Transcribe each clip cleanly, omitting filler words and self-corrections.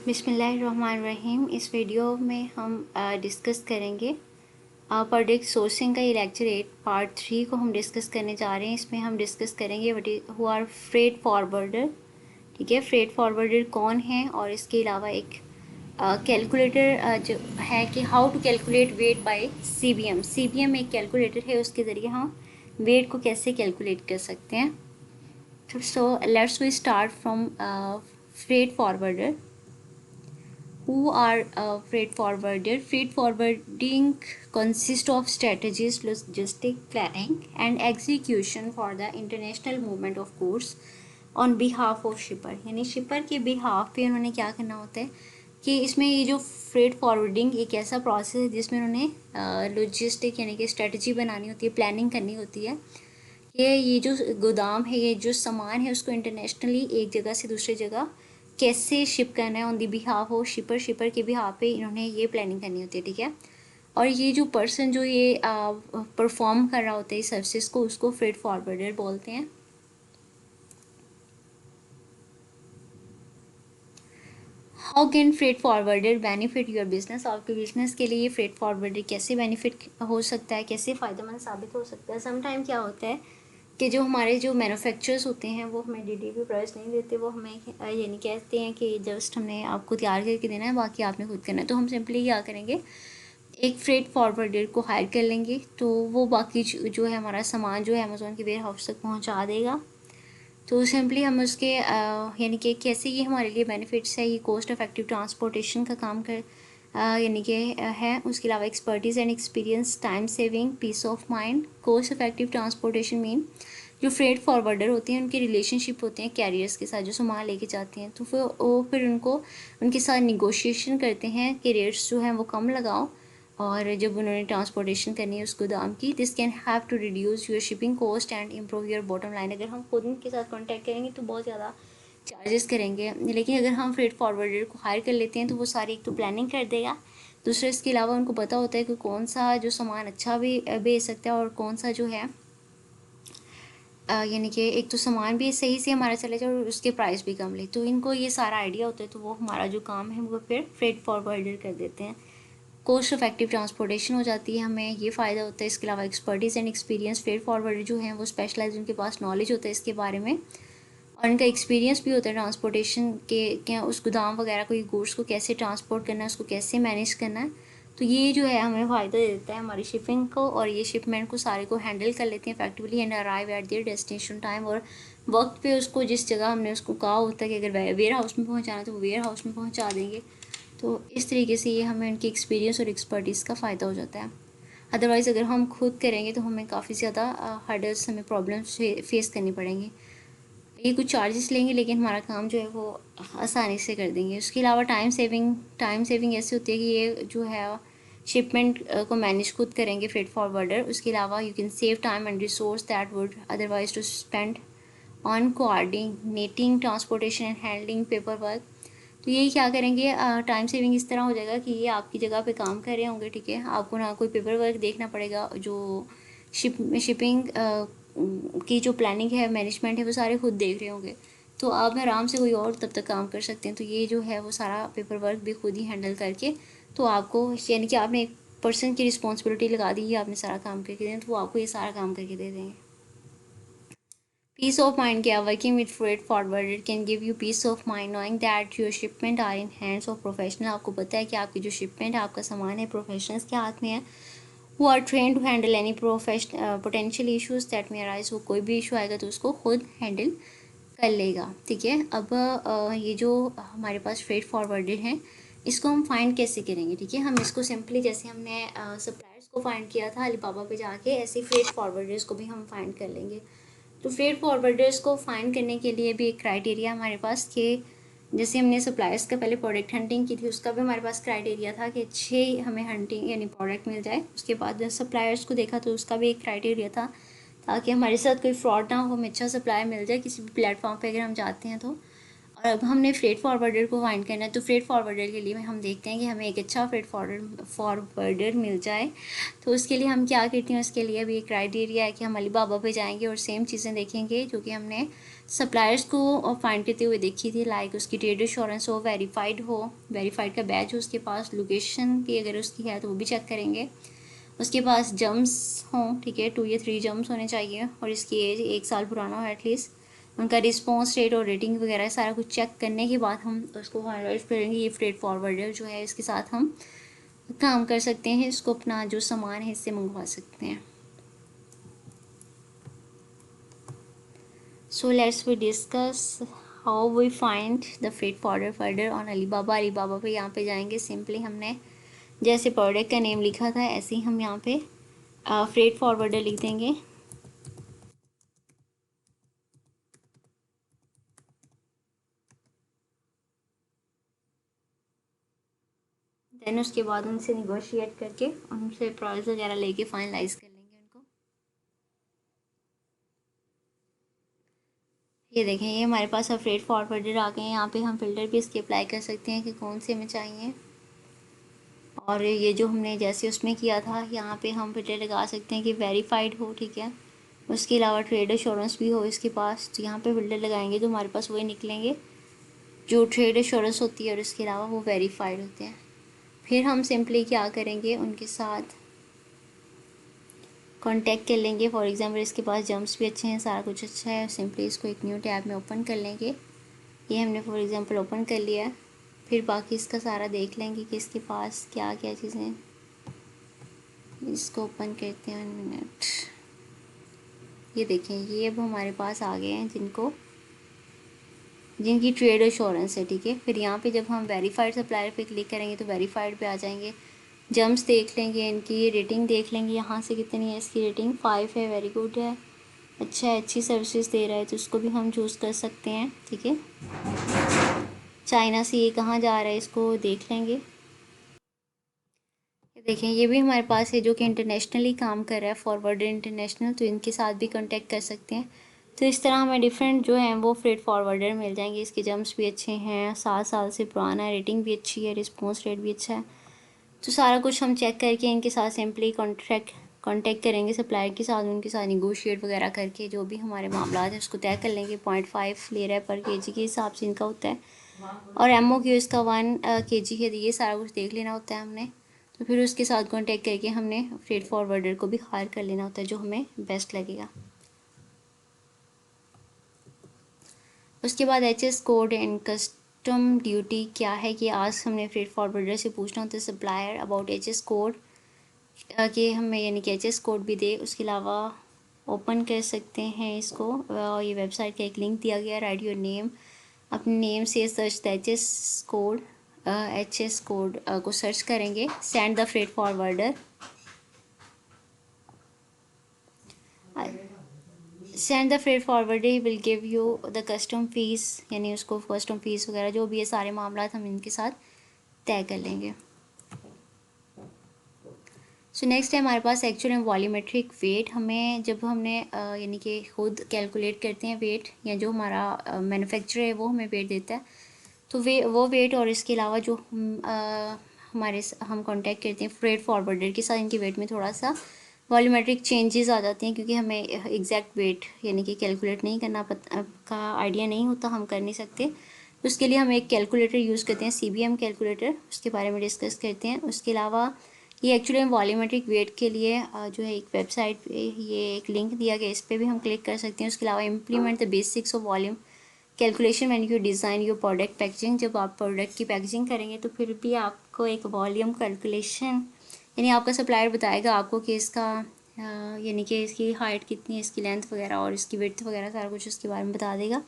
बिस्मिल्लाहिर्रहमानिर्रहीम। इस वीडियो में हम डिस्कस करेंगे प्रोडक्ट सोर्सिंग का ये लेक्चर 8 पार्ट 3 को हम डिस्कस करने जा रहे हैं। इसमें हम डिस्कस करेंगे हु आर फ्रेट फॉरवर्डर। ठीक है, फ्रेट फॉरवर्डर कौन है, और इसके अलावा एक कैलकुलेटर जो है कि how to calculate weight by CBM. CBM एक कैलकुलेटर है, उसके ज़रिए हम वेट को कैसे कैलकुलेट कर सकते हैं। So let's we start from freight forwarder. Who are freight forwarder? Freight forwarding consists of strategies, logistic planning, and execution for the international movement of goods on behalf of shipper। यानी शिपर के behalf पे उन्होंने क्या करना होता है कि इसमें ये जो फ्रेट फॉरवर्डिंग एक ऐसा प्रोसेस है जिसमें उन्होंने लॉजिस्टिक यानी कि स्ट्रेटजी बनानी होती है, प्लानिंग करनी होती है कि ये जो गोदाम है, ये जो सामान है, उसको इंटरनेशनली एक जगह से दूसरी जगह कैसे शिप करना है ऑन दी बिहाफ हो शिपर। शिपर के बिहाफ पे इन्होंने ये प्लानिंग करनी होती है। ठीक है, और ये जो पर्सन जो ये परफॉर्म कर रहा होता है इस सर्विसेज को, उसको फ्रेट फॉरवर्डर बोलते हैं। How can freight forwarder benefit your business? आपके बिजनेस के लिए फ्रेट फॉरवर्डर कैसे बेनिफिट हो सकता है, कैसे फ़ायदेमंद साबित हो सकता है। समटाइम क्या होता है कि जो हमारे जो मैन्युफैक्चरर्स होते हैं वो हमें डीटीपी प्राइस नहीं देते, वो हमें यानी कहते हैं कि जस्ट हमने आपको तैयार करके देना है, बाकी आपने खुद करना है। तो हम सिंपली क्या करेंगे, एक फ्रेट फॉरवर्डर को हायर कर लेंगे, तो वो बाकी जो है हमारा सामान जो है अमेज़ॉन के वेयर हाउस तक पहुंचा देगा। तो सिंपली हम उसके यानी कि कैसे ये हमारे लिए बेनिफिट्स है, ये कॉस्ट इफेक्टिव ट्रांसपोर्टेशन का काम कर यानी कि है। उसके अलावा expertise and experience, time saving, peace of mind. Cost effective transportation mean जो फ्रेट फॉरवर्डर होते हैं उनके रिलेशनशिप होते हैं कैरियर्स के साथ जो सामान लेके जाते हैं, तो फिर उनको उनके साथ निगोशिएशन करते हैं कि रेट्स जो हैं वो कम लगाओ, और जब उन्होंने ट्रांसपोर्टेशन करनी है उस गोदाम की, this can have to reduce your shipping cost and improve your bottom line. अगर हम खुद उनके साथ कॉन्टैक्ट करेंगे तो बहुत ज़्यादा चार्जेस करेंगे, लेकिन अगर हम फ्रेट फॉरवर्डर को हायर कर लेते हैं तो वो सारी एक तो प्लानिंग कर देगा, दूसरा इसके अलावा उनको पता होता है कि कौन सा जो सामान अच्छा भी बेच सकता है और कौन सा जो है यानी कि एक तो सामान भी सही से हमारा चले जाए और उसके प्राइस भी कम ले। तो इनको ये सारा आइडिया होता है, तो वो हमारा जो काम है वो फिर फ्रेट फॉरवर्डर कर देते हैं। कॉस्ट इफेक्टिव ट्रांसपोर्टेशन हो जाती है, हमें ये फ़ायदा होता है। इसके अलावा expertise and experience, freight forwarder जो हैं वो स्पेशलाइज, उनके पास नॉलेज होता है इसके बारे में, और उनका एक्सपीरियंस भी होता है ट्रांसपोर्टेशन के क्या उस गोदाम वगैरह को, ये गुड्स को कैसे ट्रांसपोर्ट करना है, उसको कैसे मैनेज करना है। तो ये जो है हमें फ़ायदा देता है हमारी शिपिंग को, और ये शिपमेंट को सारे को हैंडल कर लेते हैं effectively and arrive at there destination time. और वक्त पे उसको जिस जगह हमने उसको कहा होता है कि अगर वेयर हाउस में पहुँचाना है तो वो वेयर हाउस में पहुँचा देंगे। तो इस तरीके से ये हमें उनकी एक्सपीरियंस और एक्सपर्टीज़ का फ़ायदा हो जाता है। अदरवाइज़ अगर हम खुद करेंगे तो हमें काफ़ी ज़्यादा हर्डल्स, हमें प्रॉब्लम्स फेस करनी पड़ेंगी। ये कुछ चार्जेस लेंगे लेकिन हमारा काम जो है वो आसानी से कर देंगे। उसके अलावा टाइम सेविंग ऐसी होती है कि ये जो है शिपमेंट को मैनेज खुद करेंगे फ्रेट फॉरवर्डर। उसके अलावा you can save time and resource that would otherwise to spend on coordinating transportation and handling paper work. तो यही क्या करेंगे, टाइम सेविंग इस तरह हो जाएगा कि ये आपकी जगह पे काम कर रहे होंगे। ठीक है, आपको ना कोई पेपर वर्क देखना पड़ेगा, जो शिपिंग की जो प्लानिंग है, मैनेजमेंट है, वो सारे खुद देख रहे होंगे। तो आप आराम से कोई और तब तक काम कर सकते हैं। तो ये जो है वो सारा पेपर वर्क भी खुद ही हैंडल करके, तो आपको यानी कि आपने एक पर्सन की रिस्पॉन्सिबिलिटी लगा दी है, आपने सारा काम करके देना, तो वो आपको ये सारा काम करके दे देंगे। पीस ऑफ माइंड क्या, working with freight forwarder can give you peace of mind knowing that your shipment are in hands of professional. आपको पता है कि आपकी जो शिपमेंट है, आपका सामान है, प्रोफेशनल्स के हाथ में है, who are train to handle any potential issues that may arise. वो कोई भी इशू आएगा तो उसको खुद हैंडल कर लेगा। ठीक है, अब ये जो हमारे पास फ्रेट फॉरवर्डर हैं, इसको हम फाइंड कैसे करेंगे। ठीक है, हम इसको सिंपली जैसे हमने सप्लायर्स को फाइंड किया था अलीबाबा पे जाके, ऐसे फ्रेट फॉरवर्डर्स को भी हम फाइंड कर लेंगे। तो फ्रेट फॉरवर्डर्स को फाइंड करने के लिए भी एक क्राइटेरिया हमारे पास कि जैसे हमने सप्लायर्स का पहले प्रोडक्ट हंटिंग की थी, उसका भी हमारे पास क्राइटेरिया था कि अच्छे हमें हंटिंग यानी प्रोडक्ट मिल जाए। उसके बाद जब सप्लायर्स को देखा तो उसका भी एक क्राइटेरिया था, ताकि हमारे साथ कोई फ्रॉड ना हो, हमें अच्छा सप्लाई मिल जाए किसी भी प्लेटफॉर्म पे अगर हम जाते हैं तो। और अब हमने फ्रेट फॉरवर्डर को फाइंड करना है, तो फ्रेट फॉरवर्डर के लिए हम देखते हैं कि हमें एक अच्छा फ्रेट फॉरवर्डर मिल जाए। तो उसके लिए हम क्या करते हैं, उसके लिए भी एक क्राइटेरिया है कि हम अलीबाबा पे जाएंगे और सेम चीज़ें देखेंगे जो कि हमने सप्लायर्स को फाइंड करते हुए देखी थी, लाइक उसकी ट्रेड एश्योरेंस हो, वेरीफाइड का बैच हो उसके पास, लोकेशन भी अगर उसकी है तो वो भी चेक करेंगे, उसके पास जम्स हों, ठीक है, 2 या 3 जम्स होने चाहिए, और इसकी एज 1 साल पुराना हो एटलीस्ट, उनका रिस्पॉन्स रेट और रेटिंग वगैरह सारा कुछ चेक करने के बाद हम उसको फाइनलाइज करेंगे। ये फ्रेट फॉरवर्डर जो है इसके साथ हम काम कर सकते हैं, इसको अपना जो सामान है इससे मंगवा सकते हैं। So let's we discuss how we find the freight forwarder on Alibaba. Alibaba पे यहाँ पे जाएंगे, सिंपली हमने जैसे प्रोडक्ट का नेम लिखा था ऐसे ही हम यहाँ पे फ्रेट फॉरवर्डर लिख देंगे। देन उसके बाद उनसे निगोशिएट करके उनसे प्राइस वगैरह लेके फाइनलाइज कर लेंगे उनको। ये देखें, ये हमारे पास अब फ्रेट फॉरवर्डर आ गए हैं। यहाँ पे हम फ़िल्टर भी इसके अप्लाई कर सकते हैं कि कौन से हमें चाहिए, और ये जो हमने जैसे उसमें किया था यहाँ पे हम फ़िल्टर लगा सकते हैं कि वेरीफाइड हो, ठीक है, उसके अलावा ट्रेड एश्योरेंस भी हो इसके पास, तो यहाँ पे फ़िल्टर लगाएंगे तो हमारे पास वही निकलेंगे जो ट्रेड एश्योरेंस होती है और इसके अलावा वो वेरीफाइड होते हैं। फिर हम सिंपली क्या करेंगे, उनके साथ कांटेक्ट कर लेंगे। फॉर एग्जांपल इसके पास जम्प्स भी अच्छे हैं, सारा कुछ अच्छा है, सिंपली इसको एक न्यू टैब में ओपन कर लेंगे। ये हमने फॉर एग्जांपल ओपन कर लिया है। फिर बाकी इसका सारा देख लेंगे कि इसके पास क्या क्या चीज़ें हैं। इसको ओपन करते हैं, 1 मिनट। ये देखें, ये अब हमारे पास आ गए हैं जिनकी ट्रेड एश्योरेंस है, ठीक है। फिर यहाँ पे जब हम वेरीफाइड सप्लायर पे क्लिक करेंगे तो वेरीफाइड पे आ जाएंगे। जम्स देख लेंगे, इनकी रेटिंग देख लेंगे यहाँ से कितनी है। इसकी रेटिंग 5 है, वेरी गुड है, अच्छा है, अच्छी सर्विसेज दे रहा है, तो उसको भी हम चूज़ कर सकते हैं, ठीक है। चाइना से ये कहाँ जा रहा है इसको देख लेंगे। देखें, ये भी हमारे पास है जो कि इंटरनेशनली काम कर रहा है, फॉरवर्डर इंटरनेशनल, तो इनके साथ भी कांटेक्ट कर सकते हैं। तो इस तरह हमें डिफरेंट जो हैं वो फ्रेट फॉरवर्डर मिल जाएंगे। इसके जम्प्स भी अच्छे हैं, 7 साल से पुराना है, रेटिंग भी अच्छी है, रिस्पॉन्स रेट भी अच्छा है। तो सारा कुछ हम चेक करके इनके साथ सिंपली कांटेक्ट करेंगे सप्लायर के साथ, उनके साथ निगोशिएट वगैरह करके जो भी हमारे मामला है उसको तय कर लेंगे। 0.5 ले रहा है पर केजी के हिसाब से इनका होता है, और MOQ इसका 1 kg है। ये सारा कुछ देख लेना होता है हमने। तो फिर उसके साथ कांटेक्ट करके हमने फ्रेट फॉरवर्डर को भी हायर कर लेना होता है जो हमें बेस्ट लगेगा। उसके बाद HS code and custom duty क्या है कि आज हमने फ्रेट फॉरवर्डर से पूछना होता है सप्लायर अबाउट HS कोड, कि हमें यानी कि HS कोड भी दे। उसके अलावा ओपन कर सकते हैं इसको, ये वेबसाइट का एक लिंक दिया गया, राइट योर नेम, अपने नेम से सर्च द HS कोड को सर्च करेंगे, send the freight forwarder, send the freight forwarder will give you the custom fees, यानी उसको कस्टम फीस वगैरह जो भी है सारे मामला हम इनके साथ तय कर लेंगे। सो नेक्स्ट है हमारे पास एक्चुअल एंड वॉल्यूमेट्रिक वेट। हमें जब हमने यानी कि खुद कैलकुलेट करते हैं वेट, या जो हमारा मैन्युफैक्चरर है वो हमें वेट देता है, तो वो वेट और इसके अलावा जो हम कांटेक्ट करते हैं फ्रेट फॉरवर्डर के साथ, इनके वेट में थोड़ा सा वॉल्यूमेट्रिक चेंजेस आ जाते हैं, क्योंकि हमें एग्जैक्ट वेट यानी कि कैलकुलेट नहीं करना का आइडिया नहीं होता, हम कर नहीं सकते। उसके लिए हम एक कैलकुलेटर यूज़ करते हैं, CBM कैलकुलेटर, उसके बारे में डिस्कस करते हैं। उसके अलावा ये एक्चुअली वॉल्यूमेट्रिक वेट के लिए जो है एक वेबसाइट पे ये एक लिंक दिया गया, इस पर भी हम क्लिक कर सकते हैं। उसके अलावा implement the basics of volume calculation when you design your product packaging. जब आप प्रोडक्ट की पैकेजिंग करेंगे तो फिर भी आपको एक वॉल्यूम कैलकुलेशन, यानी आपका सप्लायर बताएगा आपको कि इसका यानी कि इसकी हाइट कितनी है, इसकी लेंथ वगैरह और इसकी विड्थ वगैरह सारा कुछ उसके बारे में बता देगा।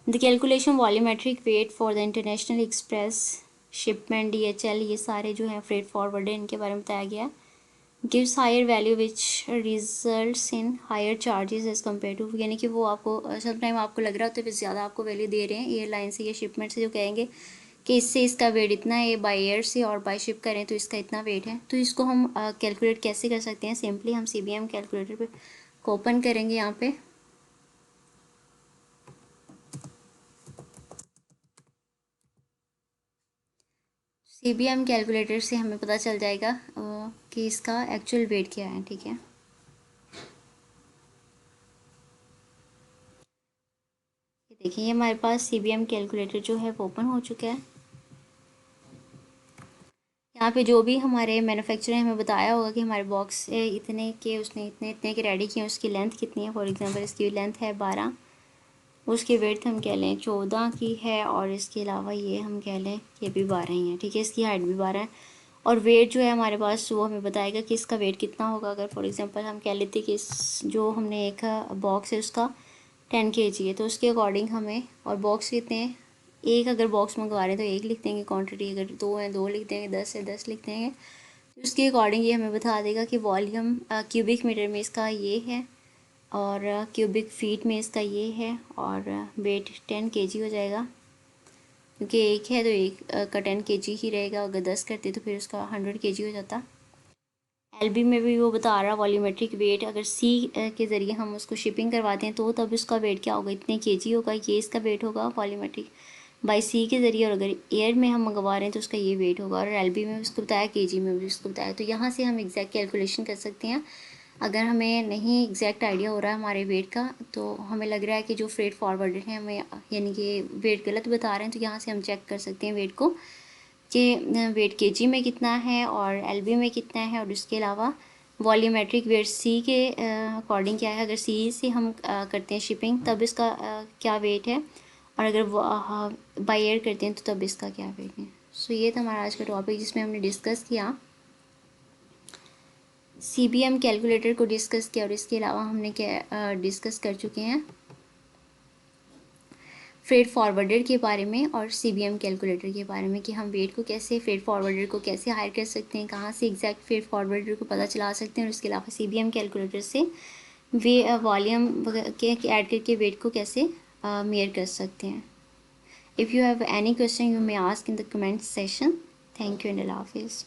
The calculation volumetric weight for the international express shipment DHL, ये सारे जो हैं फ्रेट फॉरवर्डर, इनके बारे में बताया गया। Gives higher value which results in higher charges as compare to, यानी कि वो आपको समटाइम आपको लग रहा होता है कि ज़्यादा आपको वैल्यू दे रहे हैं एयरलाइन से या शिपमेंट से, जो कहेंगे कि इससे इसका वेट इतना है, बाई एयर से और बाई शिप करें तो इसका इतना वेट है। तो इसको हम कैलकुलेट कैसे कर सकते हैं, सिंपली हम CBM कैलकुलेटर पे को ओपन करेंगे। यहाँ पे CBM कैलकुलेटर से हमें पता चल जाएगा कि इसका एक्चुअल वेट क्या है। ठीक है, ये देखिए हमारे पास CBM कैलकुलेटर जो है वो ओपन हो चुका है। यहाँ पे जो भी हमारे मैन्युफैक्चरर ने हमें बताया होगा कि हमारे बॉक्स इतने के, उसने इतने इतने के रेडी किए, उसकी लेंथ कितनी है। फॉर एग्जांपल इसकी लेंथ है 12, उसकी वेड्थ हम कह लें 14 की है, और इसके अलावा ये हम कह लें ये भी 12 ही है। ठीक है, इसकी हाइट भी 12 है, और वेट जो है हमारे पास वो हमें बताएगा कि इसका वेट कितना होगा। अगर फॉर एग्जांपल हम कह लेते कि जो हमने एक बॉक्स है उसका 10 kg है, तो उसके अकॉर्डिंग हमें, और बॉक्स कितने हैं, एक अगर बॉक्स मंगवा रहे हैं तो एक लिख देंगे क्वांटिटी, अगर 2 हैं 2 लिख देंगे, 10 है 10 लिख देंगे। तो उसके अकॉर्डिंग ये हमें बता देगा कि वॉल्यूम क्यूबिक मीटर में इसका ये है, और क्यूबिक फीट में इसका ये है, और वेट 10 kg हो जाएगा, क्योंकि एक है तो एक का 10 kg ही रहेगा। अगर 10 करते तो फिर उसका 100 kg हो जाता। LB में भी वो बता रहा वॉल्यूमेट्रिक वेट, अगर C के ज़रिए हम उसको शिपिंग करवाते हैं तो तब उसका वेट क्या होगा, इतने kg होगा, ये इसका वेट होगा वॉल्यूमेट्रिक बाई C के ज़रिए। और अगर एयर में हम मंगवा रहे हैं तो उसका ये वेट होगा, और LB में उसको बताया, kg में भी उसको बताया। तो यहाँ से हम एग्जैक्ट कैलकुलेशन कर सकते हैं। अगर हमें नहीं एग्जैक्ट आइडिया हो रहा है हमारे वेट का, तो हमें लग रहा है कि जो फ्रेट फॉरवर्डर हैं हमें यानी कि वेट गलत बता रहे हैं, तो यहाँ से हम चेक कर सकते हैं वेट को कि वेट kg में कितना है और LB में कितना है, और इसके अलावा वॉल्यूमेट्रिक वेट C के अकॉर्डिंग क्या है। अगर C से हम करते हैं शिपिंग तब इसका क्या वेट है, और अगर बाई एयर करते हैं तो तब इसका क्या वेट है। सो ये था हमारा आज का टॉपिक जिसमें हमने डिस्कस किया CBM कैलकुलेटर को डिस्कस किया, और इसके अलावा हमने क्या डिस्कस कर चुके हैं फ्रेट फॉरवर्डर के बारे में और CBM कैलकुलेटर के बारे में, कि हम वेट को कैसे, फ्रेट फॉरवर्डर को कैसे हायर कर सकते हैं, कहाँ से एग्जैक्ट फ्रेट फॉरवर्डर को पता चला सकते हैं, और इसके अलावा CBM कैलकुलेटर से वे वॉल्यूम के ऐड करके वेट को कैसे मेयर कर सकते हैं। If you have any question you may ask in the comment session. Thank you and अल्लाह हाफिज़।